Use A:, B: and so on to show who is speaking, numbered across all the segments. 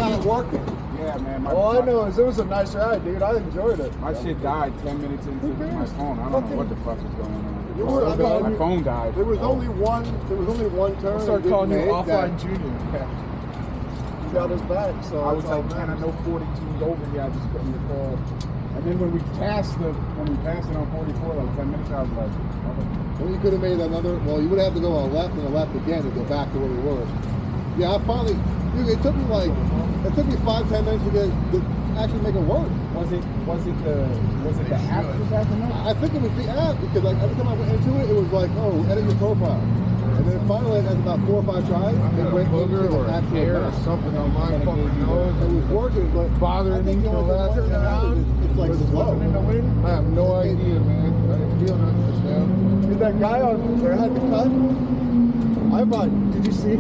A: not working.
B: Yeah, man.
C: All I know is it was a nice ride, dude. I enjoyed it.
B: My shit died 10 minutes into my phone. I don't know what the fuck is going on. My phone died.
C: There was only one turn.
A: I started calling you offline junior.
C: He got us back, so
B: I was like, man, I know 42's over here. I just couldn't recall. And then when we passed it on 44, like 10 minutes, I was like,
A: well, you could have made another. Well, you would have to go on left and a left again to go back to where we were. Yeah, I finally. It took me 5-10 minutes to actually make it work.
B: Was it the app that was acting up?
A: I think it was the app because like every time I went into it, it was like, oh, edit your profile. And then finally, after about 4 or 5 tries, it went into the actual
D: hair
A: map.
D: or something on my fucking nose.
A: It was working, but
D: bothering me for the last
A: turn around. It's like slow.
C: in the wind.
D: I have no idea, man. I didn't feel nothing just now.
C: Dude, that guy on there had the cut. I thought, did you see?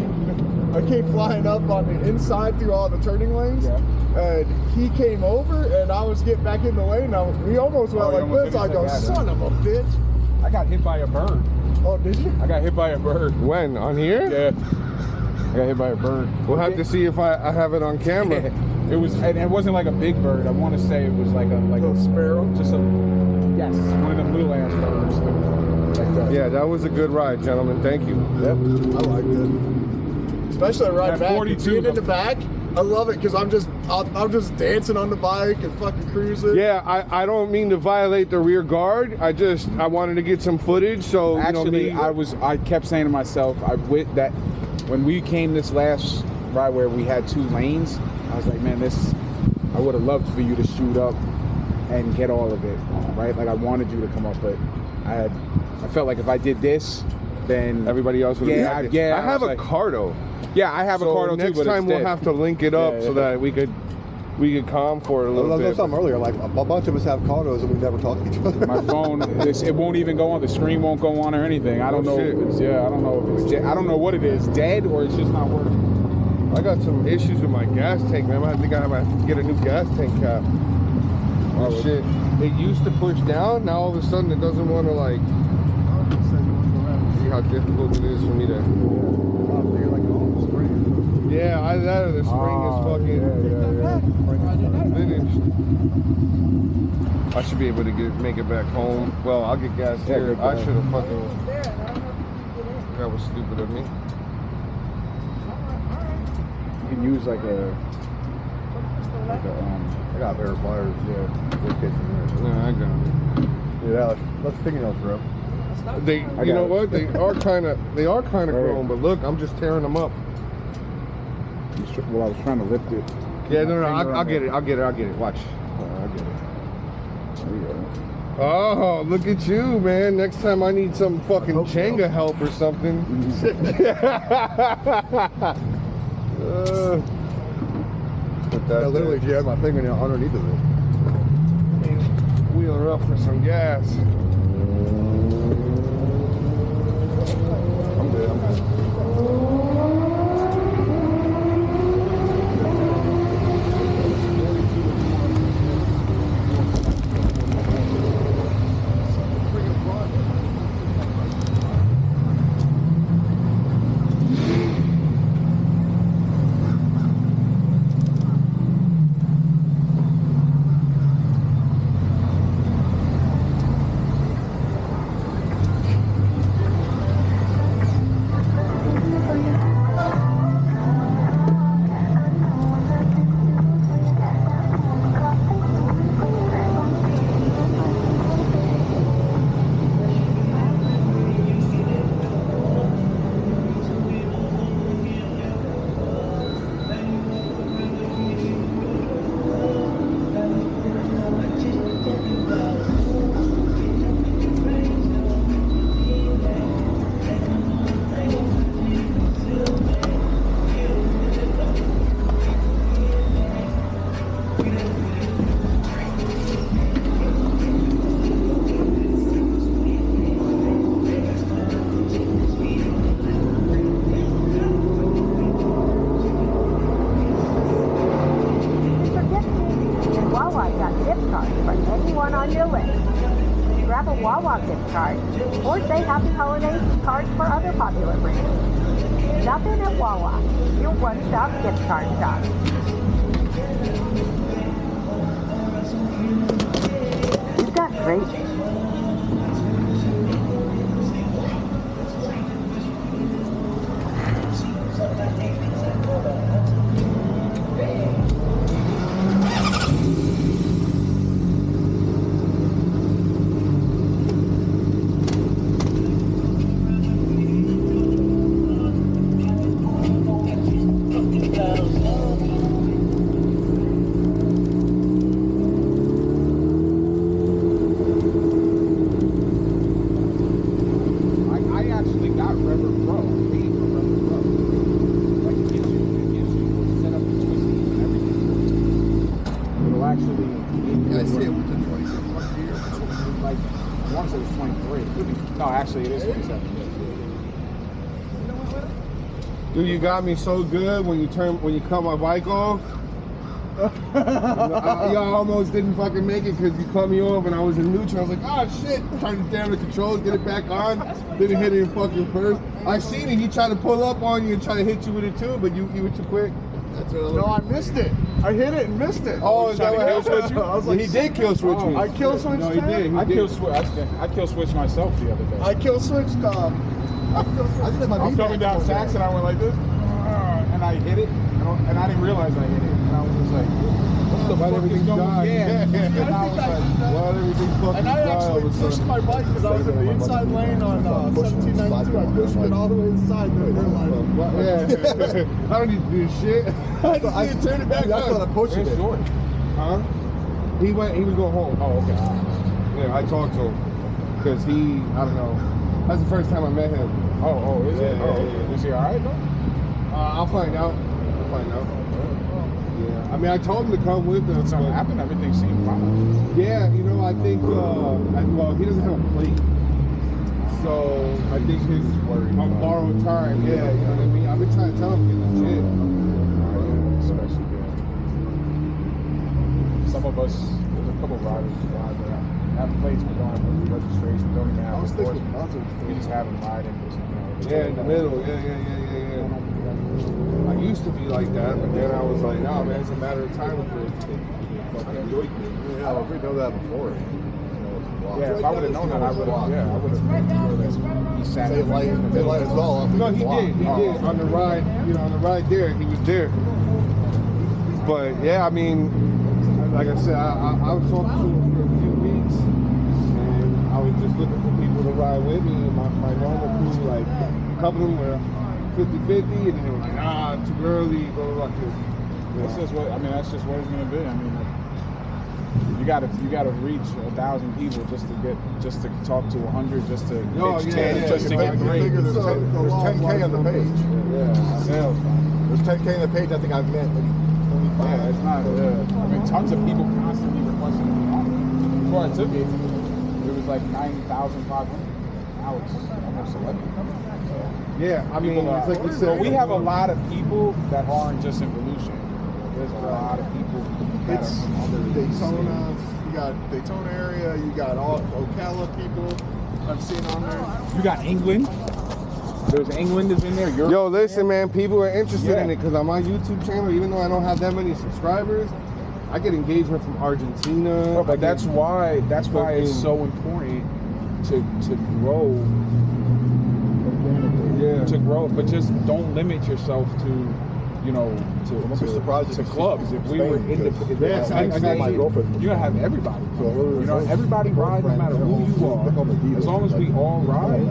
C: I came flying up on the inside through all the turning lanes.
B: Yeah.
C: And he came over, and I was getting back in the lane. Now we almost went like this. I go, son of a bitch!
B: I got hit by a bird.
C: Oh, did you?
B: I got hit by a bird.
D: When? On here?
B: Yeah. I got hit by a bird.
D: We'll have to see if I have it on camera.
B: It was, and it wasn't like a big bird. I want to say it was like a
C: sparrow.
B: Just a one of them little ass birds. Like that.
D: Yeah, that was a good ride, gentlemen. Thank you.
C: Yep, I liked it. Especially right back.
B: 42
C: Being in the back, I love it because I'm just dancing on the bike and fucking cruising.
D: Yeah, I don't mean to violate the rear guard. I wanted to get some footage. So
B: actually, I kept saying to myself, when we came this last ride where we had 2 lanes, I was like, man, I would have loved for you to shoot up and get all of it, right? Like I wanted you to come up, but I felt like if I did this, then
D: everybody else would be happy.
B: Yeah,
D: I have a Cardo.
B: Yeah, I have a Cardo too,
D: next
B: but
D: time we'll have to link it up so that we could calm for a little bit.
A: I was something earlier, like a bunch of us have Cardos and we never talk to each other.
B: My phone, it won't even go on. The screen won't go on or anything. I don't know. I don't know if it's. I don't know what it is, dead or it's just not working.
D: I got some issues with my gas tank, man. I think I have to get a new gas tank cap. Oh shit! It used to push down. Now all of a sudden it doesn't want to like. See how difficult it is for me to. Yeah, the spring is fucking finished. I should be able to make it back home. Well, I'll get gas here. I should have fucking. That was stupid of me.
B: You can use like a
A: I got better pliers, yeah. Worst case scenario.
D: No, I got it.
A: Yeah, let's fingernails, bro.
D: You know what? They are kind of grown, but look, I'm just tearing them up.
B: Well, I was trying to lift it.
D: Yeah, no, I'll get it. Watch. I'll get it.
B: There you go.
D: Oh, look at you, man. Next time I need some fucking Jenga help or something.
A: I literally jammed my fingernail underneath of it.
D: Wheel her up for some gas.
A: I'm good.
E: Grab a Wawa gift card or say Happy Holidays cards for other popular brands. Stop in at Wawa, your one-stop gift card shop. You've got great.
B: I actually got Rever Pro. I paid for Rever Pro. Like it gives you set up the twisties and everything. It'll actually.
C: Yeah, I see it with the 27 here.
B: Like once it was 23. No, actually it is 27.
D: Dude, you got me so good when you cut my bike off. I almost didn't fucking make it because you cut me off and I was in neutral. I was like, oh shit, trying to damn the controls, get it back on. Didn't hit it in fucking first. I seen it, he tried to pull up on you and try to hit you with it too, but you were too quick.
C: No, I missed it. I hit it and missed it.
D: Oh, is that what happened?
C: I was like,
D: he did kill switch me.
C: I kill switched
D: No, he did.
C: him.
B: I kill switched myself the other day.
C: I kill switched. I think that's my
B: I was coming down Saks and I went like this, and I hit it, and I didn't realize I hit it, and I was just like, what the fuck is going on? Yeah. And I was like,
D: Why everything fucking
C: And I actually pushed my bike because I was in the inside lane on 1792. I pushed it all the way inside. And they're like,
D: yeah. I don't need to do shit. I just need to turn it back
C: that's
D: on.
C: what I pushed it.
B: George?
D: Huh? He was going home.
B: Oh, okay.
D: Yeah, I talked to him because I don't know. That's the first time I met him.
B: Oh, is it?
D: Yeah,
B: Oh,
D: yeah.
B: is he all right though?
D: I'll find out. Yeah. I mean, I told him to come with us.
B: Did something
D: but-
B: happen? Everything seemed fine.
D: Yeah, I think, well, he doesn't have a plate. So I think his on borrowed time. Yeah, you know what I mean? I've been trying to tell him to get the shit.
B: Especially good. Some of us, there's a couple of riders that have plates but don't have registration, don't even have enforcement. We just have them riding.
D: Yeah, in the middle. Yeah. I used to be like that, but then I was like, nah, man, it's a matter of time before it's fucking do it.
C: Yeah, if we know that before.
B: Yeah, if I would have known that, I would have made sure that he sat
C: They light us all up.
D: No, he did. On the ride, on the ride there, he was there. But yeah, I mean, like I said, I was talking to him for a few weeks, and I was just looking for people to ride with me. And my normal crew, like a couple of them were 50-50, and then they were like, too early, blah blah blah.
B: That's just what that's just what it's gonna be. I mean, you gotta reach 1,000 people just to talk to 100, just to
D: Oh,
B: pitch
D: yeah,
B: 10, just to get 3.
C: There's 10K on the page.
B: Yeah, sales.
C: There's 10K on the page. I think I've met like 25.
B: Yeah, it's not. I mean, tons of people constantly requesting to be on it. Before I took it, it was like 9,500. Now it's almost 11.
D: Yeah, I mean, it's like you
B: So
D: said.
B: we have a lot of people that aren't just in Volusia. There's a lot of people that
C: It's
B: are from other
C: Daytona. You got Daytona area. You got all Ocala people I've seen on there.
B: You got England. There's England is in there. Europe.
D: Yo, listen, man, people are interested in
B: Yeah.
D: it because on my YouTube channel, even though I don't have that many subscribers, I get engagement from Argentina.
B: No, but that's why it's
D: fucking-
B: so important to grow.
D: Yeah.
B: To grow, but just don't limit yourself to
C: I'll be surprised if
B: to
C: you see
B: clubs. If we
C: Spain,
B: were
C: because-
B: independent,
D: Yeah, I got
C: my girlfriend.
B: you're gonna have everybody.
C: So
B: Everybody rides no matter who you are. As long as we all ride,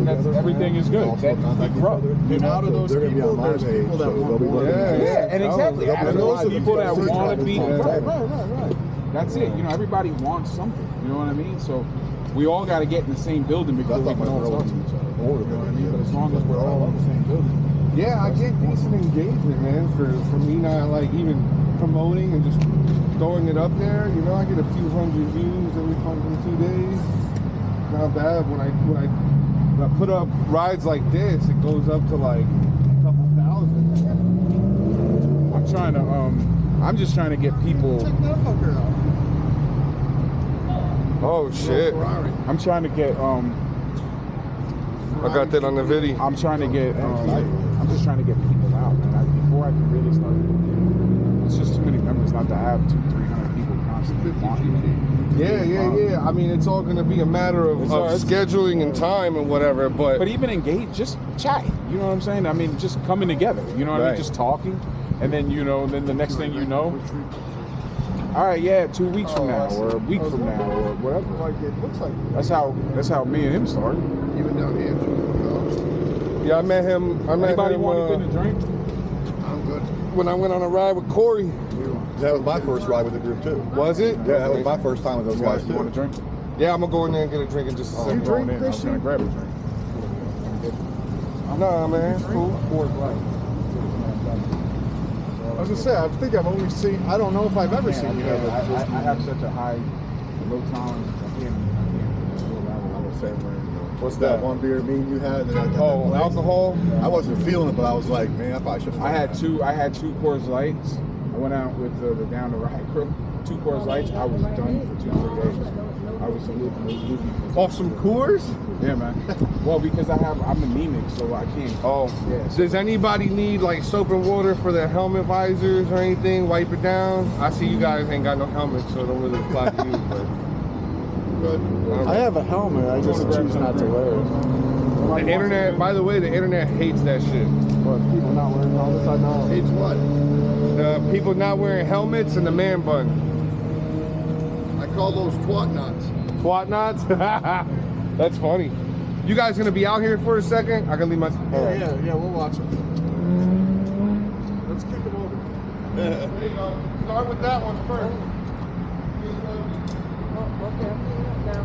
B: then everything is good. Then we grow.
C: And out of those
F: They're gonna be
C: people,
F: on my
C: there's
F: page,
C: people that
F: so
C: want
F: they'll be
C: more.
F: looking at
B: Yeah, and exactly.
C: They'll be
B: And those
C: looking
B: people that
C: for
B: want to be,
C: right.
B: that's it. Everybody wants something. You know what I mean? So we all got to get in the same building because we can all talk to each other. You know what I mean? But as long as we're all in the same building.
D: Yeah, I get decent engagement, man, for me not like even promoting and just throwing it up there. I get a few hundred views every fucking 2 days. Not bad. When I put up rides like this, it goes up to like a couple thousand.
B: I'm just trying to get people.
C: Check that fucker out.
D: Oh shit!
B: I'm trying to get
D: I got that on the video.
B: I'm trying to get I'm just trying to get people out, man. Before I can really start, it's just too many about to have 200-300 people constantly wanting it.
D: Yeah. I mean, it's all going to be a matter of scheduling and time and whatever. But
B: even engage, just chat. You know what I'm saying? I mean, just coming together. You know what I mean? Just talking, and then then the next thing you know. All right, yeah, 2 weeks from now, or a week from now, or whatever.
C: Like it looks like.
B: That's how me and him started.
A: Even down here.
D: Yeah, I met him.
B: Anybody want anything to drink?
A: I'm good.
D: When I went on a ride with Corey.
C: That was my first ride with the group too.
D: Was it?
C: Yeah, that was my first time with those guys too.
B: You want a drink?
D: Yeah, I'm gonna go in there and get a drink in just a second.
C: You drink,
B: I was gonna grab a drink.
D: Nah, man, it's cool.
C: I was gonna say, I think I've only seen. I don't know if I've ever seen you have
B: I have such a low tolerance. I can't
C: What's that one beer mean you had?
D: Alcohol.
C: I wasn't feeling it, but I was like, man, I probably should.
B: I had two Coors Lights. I went out with the down the ride crew. 2 Coors Lights. I was done for 2-3 days. I was loopy.
D: Off some Coors?
B: Yeah, man. Well, because I'm anemic, so I can't.
D: Oh,
B: yeah.
D: Does anybody need like soap and water for their helmet visors or anything? Wipe it down. I see you guys ain't got no helmets, so it don't really apply to you. But
C: I have a helmet. I just choose not to wear it.
D: the internet, by the way, the internet hates that shit.
C: But people not wearing helmets, I know.
A: Hates what?
D: The people not wearing helmets and the man bun.
A: I call those twat knots.
D: Twat knots? That's funny. You guys gonna be out here for a second? I can leave my.
C: Yeah, we'll watch it. Let's kick them over.
D: There you go. Start with that one first.
E: Okay, I'm cleaning up now.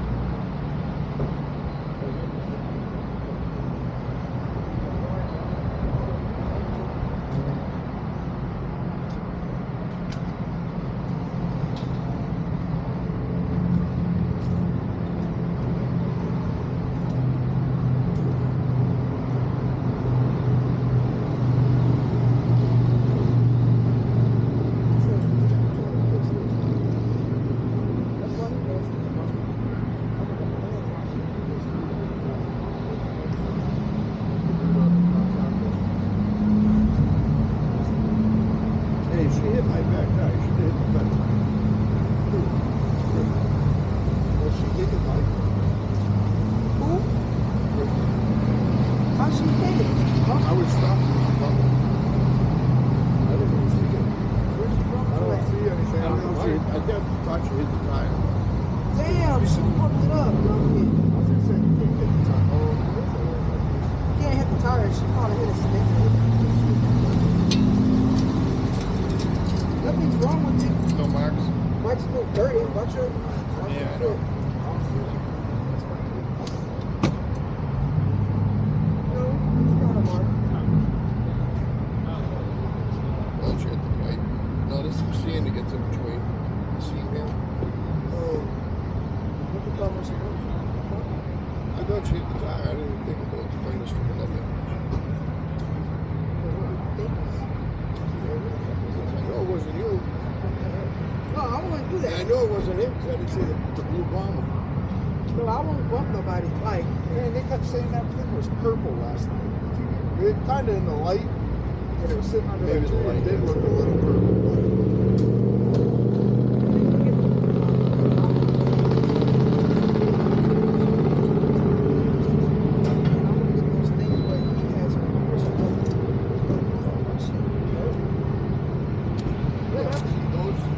C: Kind of in the light, and it was sitting under that tree. It did look a little purple.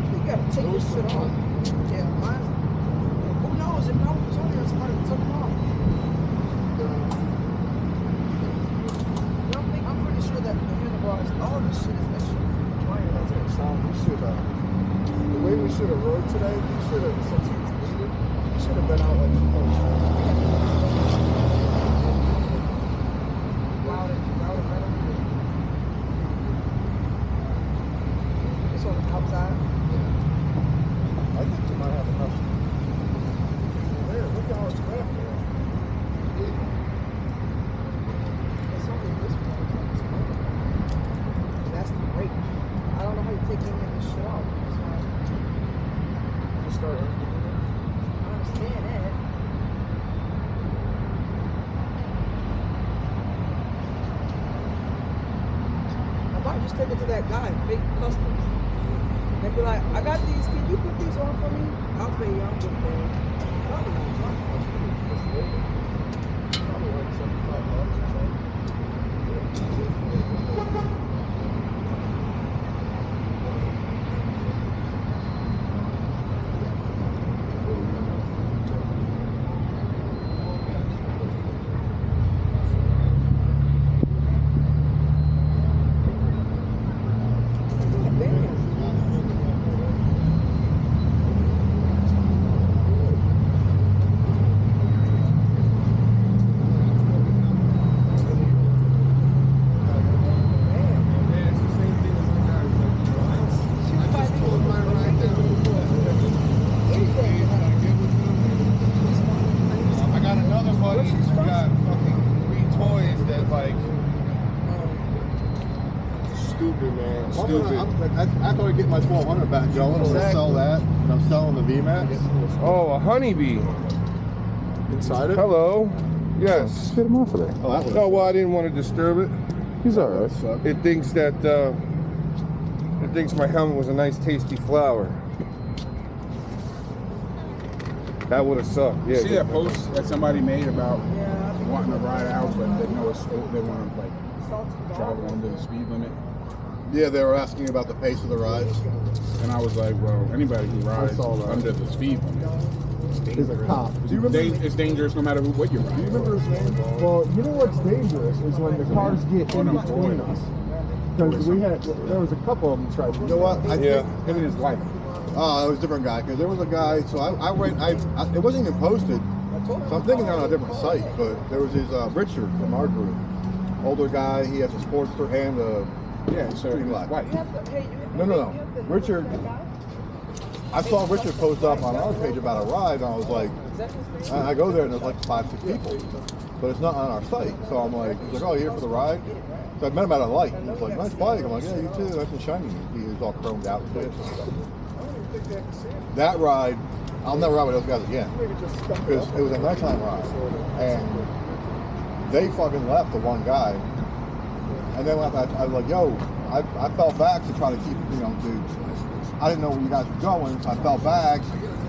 C: You gotta take this shit off. Yeah, mine. Who knows? If I was on there, somebody took them off. That the handlebars, all this shit is extra. That's it. So we should, the way we should have rode today, we should have, since he was leaving, we should have been out like this one outside. I think you might have enough. There, look at how it's wrapped there. It's only this one. That's the break. I don't know how you take any of this shit off. Just start it. I understand that. I might just take it to that guy, Fake Customs.
F: They be like, I got these. Can you put these on for me? I'll pay you. I'm good there.
C: Probably like $75 or something.
A: After I get my 1200 back going, I'm gonna sell that, and I'm selling the VMAX.
D: Oh, a honeybee.
A: Inside it?
D: Hello. Yes.
B: Get him off of there.
A: Oh, that was
D: No, well, I didn't want to disturb it.
B: He's all right.
D: It thinks that it thinks my helmet was a nice, tasty flower. That would have sucked. Yeah.
B: See that post that somebody made about wanting to ride out, but they know it's they want to like travel under the speed limit.
A: Yeah, they were asking about the pace of the rides.
B: And I was like, well, anybody who rides under the speed limit
C: He's a cop. Do you remember?
B: it's dangerous no matter what you're
C: Do
B: riding.
C: you remember his name? Well, you know what's dangerous is when the cars get in between us. Because there was a couple of them tried to.
A: You know what? I think
B: Him and his wife.
A: it was a different guy, because there was a guy, so I went, it wasn't even posted, so I'm thinking they're on a different site, but there was this Richard from our group, older guy, he has a Sportster and a
B: So
A: Street
B: his
A: Black.
B: wife.
A: No. Richard, I saw Richard post up on our page about a ride, and I was like, I go there and there's like 5-6 people, but it's not on our site. So I'm like, he's like, oh, you're here for the ride? So I met him at a light. He was like, nice bike. I'm like, yeah, you too. Nice and shiny. He was all chromed out and shit. That ride, I'll never ride with those guys again, because it was a nighttime ride, and they fucking left the one guy. And then I was like, yo, I fell back to try to keep, I didn't know where you guys were going, so I fell back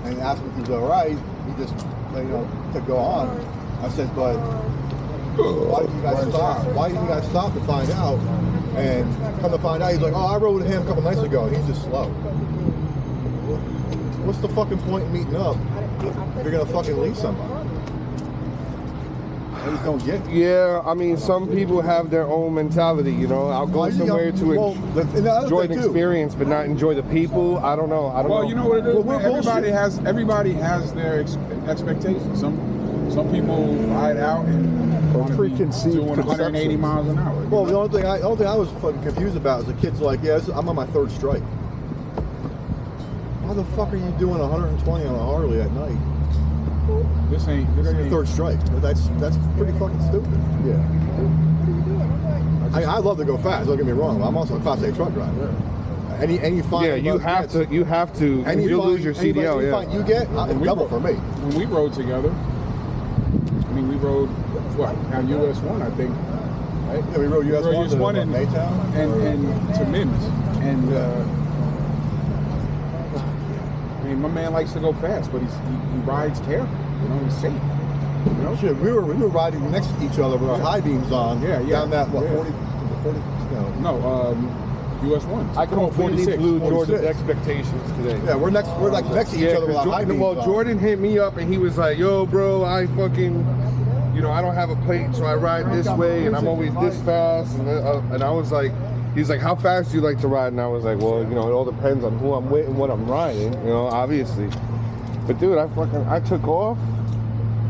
A: and asked him if he was all right. He just, to go on. I said, but why did you guys stop? Why didn't you guys stop to find out? And come to find out, he's like, oh, I rode him a couple nights ago, and he's just slow. What's the fucking point in meeting up if you're gonna fucking leave somebody? I just don't get it.
D: Yeah, I mean, some people have their own mentality, I'll go somewhere to enjoy the experience, but not enjoy the people. I don't know.
B: Well, you know what it is, man? Everybody has their expectations. Some people ride out and want to be doing 180 miles an hour.
A: Well, the only thing I was fucking confused about is the kid's like, yeah, I'm on my third strike. How the fuck are you doing 120 on a Harley at night?
B: This ain't
A: Your third strike. That's pretty fucking stupid. Yeah. I love to go fast. Don't get me wrong. I'm also a Class A truck driver. Any fine.
D: Yeah, you have to. You'll lose your CDL.
A: Any fine you get, it's double for me.
B: When we rode together, we rode on US 1, I think. Right?
A: Yeah, we rode US 1
B: in
A: Maytown
B: and to Mims, and my man likes to go fast, but he rides careful. He's safe.
A: Shit, we were riding next to each other with our high beams on.
B: Yeah.
A: Down that 40.
B: No, US 1.
D: I completely blew Jordan's expectations today.
A: Yeah, we're like next to each other with our high beams on.
D: Jordan hit me up and he was like, "Yo, bro, I fucking, I don't have a plate, so I ride this way, and I'm always this fast." And I was like, he's like, "How fast do you like to ride?" And I was like, "Well, it all depends on who I'm with and what I'm riding, obviously." But dude, I took off,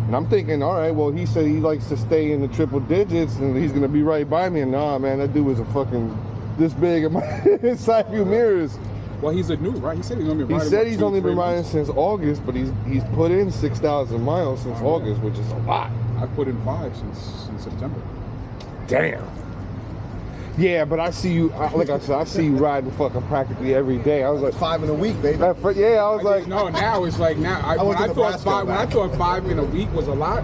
D: and I'm thinking, all right, well, he said he likes to stay in the triple digits, and he's gonna be right by me. And nah, man, that dude was a fucking this big in my side view mirrors.
B: Well, he's a new, right? He said he's only been riding.
D: He said he's only been riding since August, but he's put in 6,000 miles since August, which is a lot.
B: I've put in 5 since September.
D: Damn. Yeah, but I see you, like I said, I see you riding fucking practically every day. I was like
A: 5 in a week, baby.
D: I was like,
B: no, now it's like when I thought 5 in a week was a lot.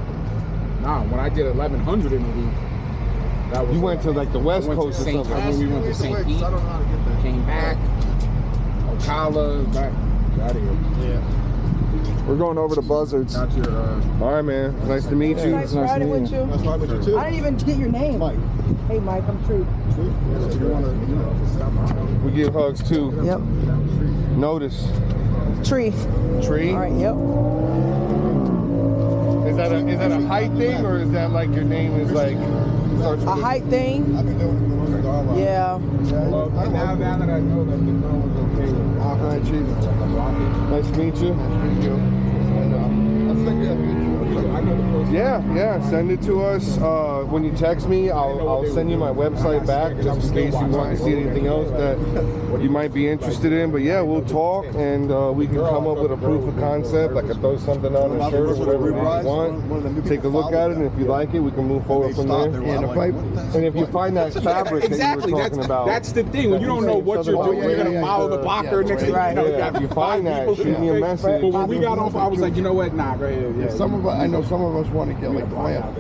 B: Nah, when I did 1,100 in a week, that was.
D: You went to like the West Coast or something.
B: We went to St. Pete, came back, Ocala, holla. Back. Out of here.
A: Yeah.
C: We're going over to Buzzards.
B: Got your,
D: All right, man. Nice to meet you.
F: Nice riding with you.
A: That's right with you too.
F: I didn't even get your name.
A: Mike.
F: Hey, Mike, I'm Tree.
D: We give hugs too.
F: Yep.
D: Notice.
F: Tree.
D: Tree.
F: All right, yep.
D: Is that a height thing, or is that like your name is like starts
F: A
D: with
F: height thing?
A: I've been doing it for the cigar line.
F: Yeah.
B: well, now that I know that the girl was okay with
C: All right, Chief.
D: Nice to meet you. Yeah, send it to us. When you text me, I'll send you my website back just in case you want to see anything else that you might be interested in. But yeah, we'll talk and we can come up with a proof of concept. Like I throw something on a shirt or whatever you want. Take a look at it, and if you like it, we can move forward from there. And if you find that fabric
B: exactly.
D: that you were talking about,
B: That's the thing. When you don't know what you're doing, you're gonna follow the blocker next thing.
F: Right.
B: You know,
D: Yeah, if you find that, shoot me a message.
B: But when we got off, I was like, you know what? Nah, go ahead. Yeah.
C: Some of us, I know some of us want to get like flannel.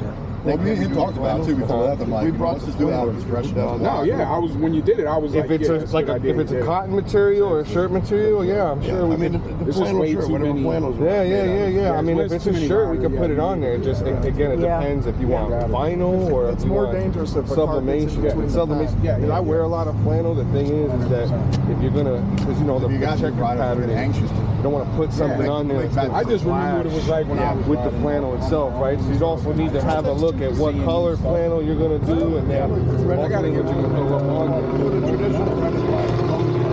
A: Well, me and him talked about it too before that. I'm like, let's just do it out of discretion.
B: No, yeah, I was when you did it, I was
D: if
B: like,
D: it's
B: yeah,
D: a
B: that's
D: like
B: good
D: a,
B: idea,
D: if it's
B: yeah.
D: a cotton material or a shirt material, yeah, I'm sure.
C: I mean, the
B: It's just
C: flannel
B: way
C: shirt,
B: too
C: whatever
B: many-
C: flannels.
D: Yeah. I mean,
B: there's
D: if it's
B: too
D: a
B: many
D: shirt, we
B: lines,
D: can put it on there. Just again, it
F: Yeah.
D: depends if you want vinyl or
C: It's
D: if you
C: more
D: want
C: dangerous if a car gets in
D: sublimation.
C: between the
D: Sublimation.
C: pads.
D: Yeah, I wear a lot of flannel. The thing is that if you're gonna, because you know the
A: You got
D: checker
A: to ride
D: pattern,
A: anxious.
D: you don't want to put something on there. that's
B: I just remember what it was like when I was
D: with the
B: riding.
D: flannel itself, right? So you also need to have a look at what color flannel you're gonna do, and then
B: I gotta
D: ultimately
B: get
D: what you're gonna throw up on there.
C: Do the traditional red and black.